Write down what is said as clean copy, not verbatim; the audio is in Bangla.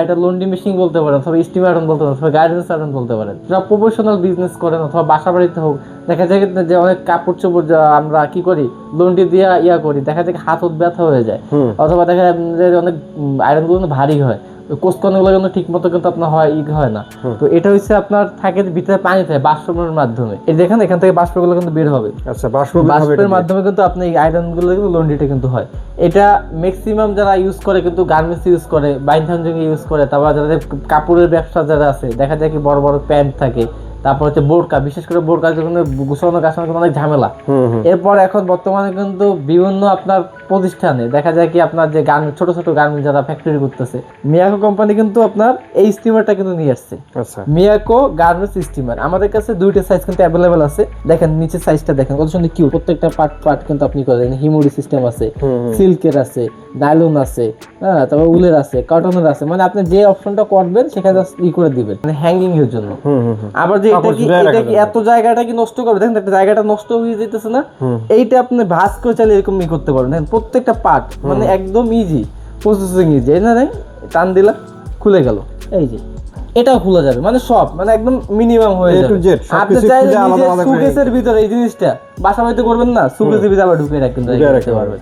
এটা লন্ড্রি মেশিন বলতে পারেন, অথবা স্টিম আয়রন বলতে পারেন, অথবা গার্মেন্টস আয়রন বলতে পারেন। যারা প্রফেশনাল বিজনেস করেন অথবা বাসা বাড়িতে হোক, দেখা যায় যে অনেক কাপড় চোপড় আমরা কি করি, লন্ড্রি দিয়ে করি, দেখা যায় হাত ব্যথা হয়ে যায়, অথবা দেখা যায় যে অনেক আয়রন গুলো ভারী হয়, কোষকণগুলো কিন্তু ঠিক মতো কিন্তু আপনার হয় না। তো এটা হচ্ছে আপনার থাকে ভিতরে পানি থাকে বাষ্পের মাধ্যমে, এই দেখেন এখান থেকে বাষ্পগুলো কিন্তু বের হবে। আচ্ছা, বাষ্পের মাধ্যমে কিন্তু আপনি এই আয়রন গুলো কিন্তু লন্ড্রিটা কিন্তু হয়। এটা ম্যাক্সিমাম যারা ইউজ করে কিন্তু গার্মেন্টস ইউজ করে, বাইন্থানজং ইউজ করে, তারপর যাদের কাপড়ের ব্যবসা যারা আছে, দেখা যায় কি বড় বড় প্যান্ট থাকে, তারপর হচ্ছে বোরকা, বিশেষ করে বোরকা যখন গোছানো গাছানো অনেক ঝামেলা। এরপর এখন বর্তমানে কিন্তু বিভিন্ন আপনার প্রতিষ্ঠানে দেখা যায় কি আপনার যে গার্মেন্ট, ছোট ছোট গার্মেন্ট যারা ফ্যাক্টরি করতেছে, মিয়াকো কোম্পানি কিন্তু আপনার এই স্টিমারটা কিন্তু নিয়ে আসছে। আচ্ছা, মিয়াকো গার্মেন্টস স্টিমার আমাদের কাছে দুইটা সাইজ কিন্তু অ্যাভেলেবেল আছে। দেখেন নিচের সাইজটা দেখেন কত সুন্দর কিউট, প্রত্যেকটা পার্ট কিন্তু আপনি করেন, হিমোরি সিস্টেম আছে, সিল্কের আছে, নাইলন আছে, হ্যাঁ, তারপর উলের আছে, কটনের আছে, মানে আপনি যে অপশনটা করবেন সেখানে ই করে দিবেন, মানে হ্যাঙ্গিং এর জন্য। আবার যে এটা কি এত জায়গাটা কি নষ্ট করবে, দেখেন একটা জায়গাটা নষ্ট হয়ে যেতেছে না, এইটা আপনি ভাঁজ করে চাইলে এরকম ই করতে পারেন। দেখেন প্রত্যেকটা পার্ট মানে একদম ইজি, প্রসেসিং ইজি, এই না টান দিলা খুলে গেল, এই যে এটাও খোলা যাবে, মানে সব মানে একদম মিনিমাম হয়ে যাবে। আপনি চাইলে সুকেসের ভিতরে এই জিনিসটা বাসা বাড়িতে করবেন না, সুকেসের ভিতরে আবার ঢুকিয়ে রাখতে পারবেন।